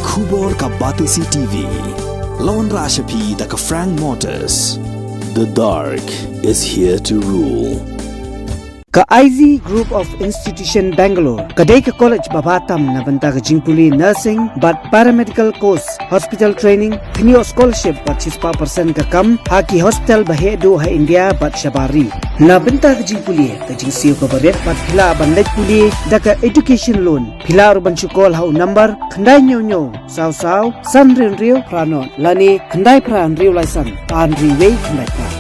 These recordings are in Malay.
Khubor ka Batisi TV. Lawan Rashapi da ka Frank Motors. The dark is here to rule. Ka IZ Group of Institution Bangalore, kadai ka college babatam na banta ka jingpuli nursing but paramedical course, hospital training, thinio scholarship but 6% ka kam, haki hospital bahedo ha India but shabari. Na banta ka jingpuli, ka jingsiyo ka baret but pila bandaj puli, da ka education loan, pila urban chukol ha number, khandai nyo, saw, san rin pranon, lani khandai pran riu laisan, an riway khandai pran.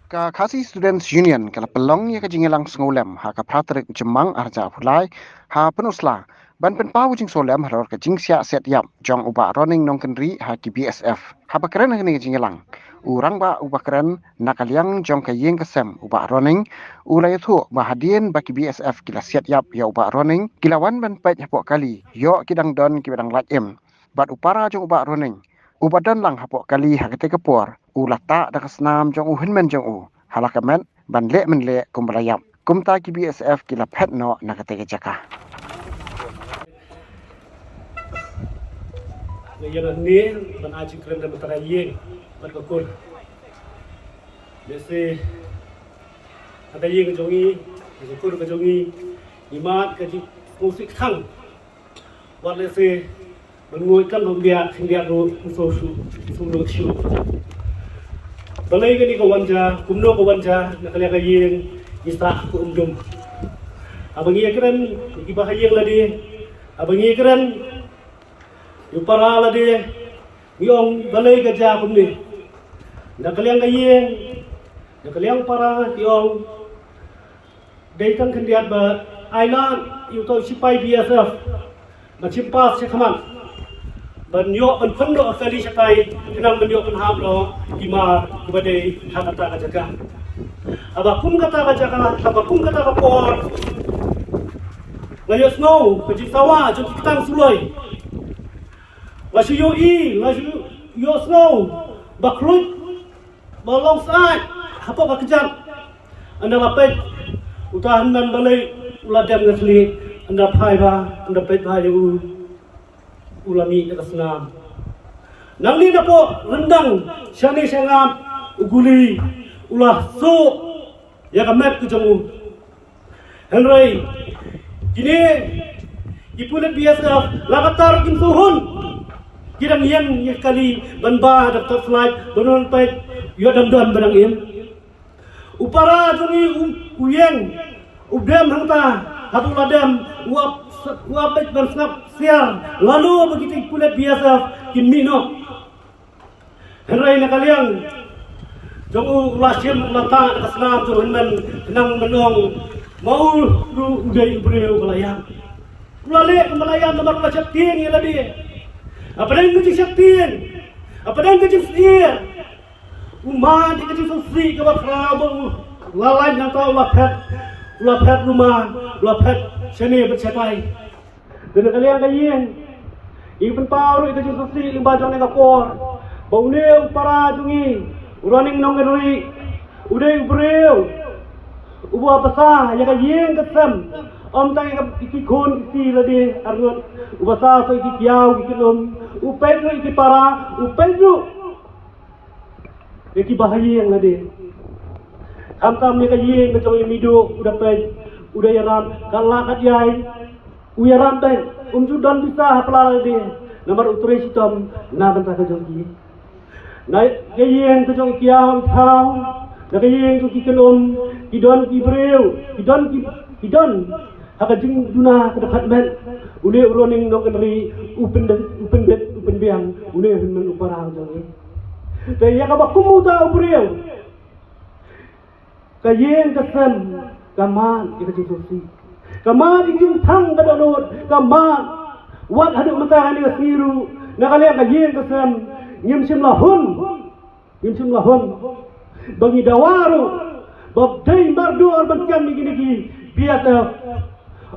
Ka Khasi Students Union kala pelong ya ka jingelang sengolem ha ka pratrik jemang arja phulai ha penusla ban pen pau jing solem haror ka jingsia set yap jong uba running nong kendri ha ki BSF ha bakren ni jingelang urang ba uba keren nakaliang jong ka yeng kesem uba running ulai thu ba hadien ba ki BSF kila set yap ya uba running kilawan ban pet hapok kali yo kidang don ki bedang lat em bat upara jong uba running ubadan lang hapok kali hakete kepor ulata da kasnam jong u hinmen jong u halakamen ban le men le kumbalayam kumta ki BSF kila pet no nakate ke jaka yang ni ban aji keren dan betara yeng berkekul dese ada yeng jongi berkekul ke jongi imat ke musik khang wat dese mengoi kan dia ru so shu balai ni ko wanja kumno ko wanja nakala ka yeng isa ko umdum abangi keren ibahayeng ladi abangi keren yupara ladi yong balai ka ja kumni nakaliang ka yeng nakaliang para yong deitan kendiat ba ailan yuto sipai BSF macimpas sekaman banyo ban kondo kali sakai kenang banyo kan hamlo kimar kebade hakata ka jaga abapun kata ka jaga abapun kata ka por ngayo snow kaji sawa jo kitang suloi lasu yo snow bakrut balong saat apa ka kejam anda lapet utahan nan balai uladam ngasli anda phai ba anda pet ba yo ulami dekat senam. Nangli dapo rendang syani syangam uguli ulah so ya kamet ke jemu. Henry kini ipulet biasa lakatar kim suhun kirang yang kali banba daftar slide banon pet yo dam barang im. Upara jungi uyeng ubdem hangta hatu ladam uap bersnap siar lalu begitu kulit biasa kimino henrai nakaliang jong ulasim lata kasna tuhan men kenang menong mau lu udai breu belayang ulale belayang nomor pacakting ya ladi apa dan kucing saktin apa dan kucing siir umat kucing susi ke bakrabu lalai nang tahu lapet rumah lapet seni bercetai dan kalian kayeng iban pau itu just sisi limba jong nega por baune para jungi running nong ngeri udai breu ubu apa sah ya kayeng kesem om tang iki kon iki ladi arnot ubasa so iki kiau iki lom upedru iki para upedru iki bahaya yang ladi am ni kayeng ke jong mido udah pe udah yaram kalak adai uyaram dai umjudan bisa pelal di nomor utre sitom na banta ka jongki na kayeng ka jong kiao thao na kayeng ku kikelom Idon Kibreu, Idon, haka jing duna kedekat men, ule uroning no kenri upen biang, ule men uparang jangi. Tapi ya kabak kumuta ubreu, kayen kesem, kaman ika jisusi, kaman ikin tang kadonot, kaman wat haduk mentahan ika siru, nakalian kayen kesem, nyemsim lahun, bangi dawaru. Babdai mardu orban kami gini BSF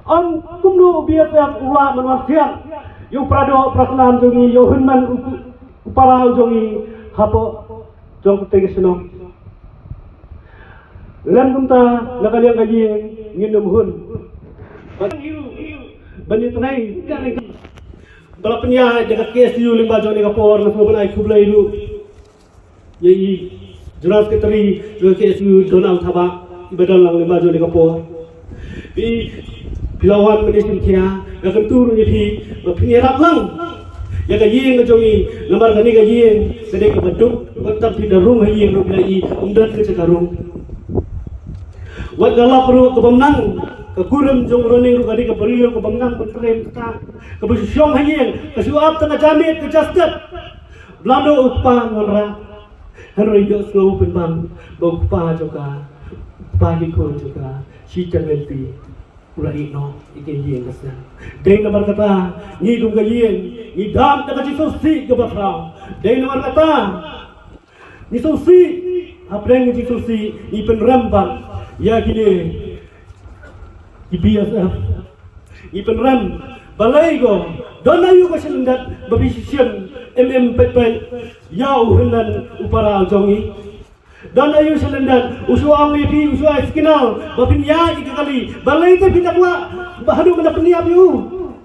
am kumnu BSF ula manwasian yo prado prasnan jongi yo hunman upara jongi hapo jong tegesno lan kumta nakaliang kaji ngindum hun banit nai bala penya jaga kes yu limba joni kapor na sobnai kublai lu yei Jelas keteri juga KSU Donald Thaba ibadah lang lembaga joni kapo. Pilawan menisip kia akan turun jadi penyerak lang. Ya kaji ngajongi lembar kani kaji sedek kebeduk tetap di darung haji yang rupiah umdan ke cekarung. Wat galak perlu kebamnang kekurem jong roning rukadi keberiu kebamnang penterem kita kebusyong haji kesuap tengah jamit kejastet belando upah ngonra. Hari yo slow penbang bogpa juga pagi ko juga si termenti ulai no ikin yen kesna dei nomor kata ni dung yen ni dam ta kaci sosi ke basra dei nomor kata ni sosi apreng ni sosi ni penrambang ya gini di BSF ni penram balai go dona yu ko sendat babisien MMPP yau hendan upara jongi dan ayu selendan usuang wipi usua skinal babin ya jika kali balai itu pindah pula bahadu kena peniap yu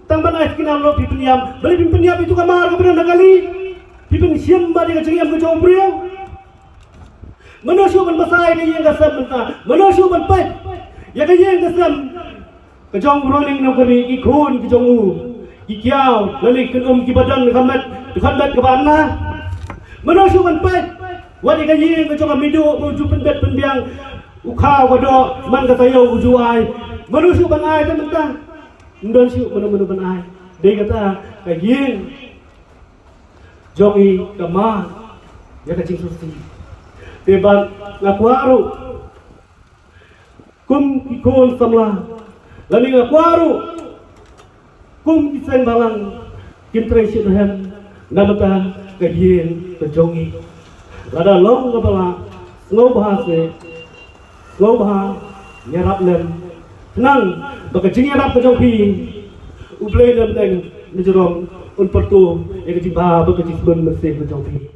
tangban skinal lo pi peniap balai pin peniap itu kamar kebenar kali pipin siam bari kecengam ke jombriau menusu ban basai ke yang kasam mentah menusu ban pai ya ke yang kasam ke jombrolling no kali ikun ke jongu ikiau lali kenum kibadan khamat kebana menusu kan pai wadi kaji ke coba midu menuju pendet penbiang ukha wado man kata yo uju ai menusu ban ai kan mentah ndon siu menu ban ai dei kata kaji jongi kama ya kacing susi teban ngakwaru kum ikon samla lali ngakwaru kum kiseng balang kintre sidhem namata kajian kejongi lada long ngapala ngobha nyarap lem tenang bakajing nyarap kejongpi ublay lem teng nejorong un pertu ya kejing ba bakajing ben mesih kejongpi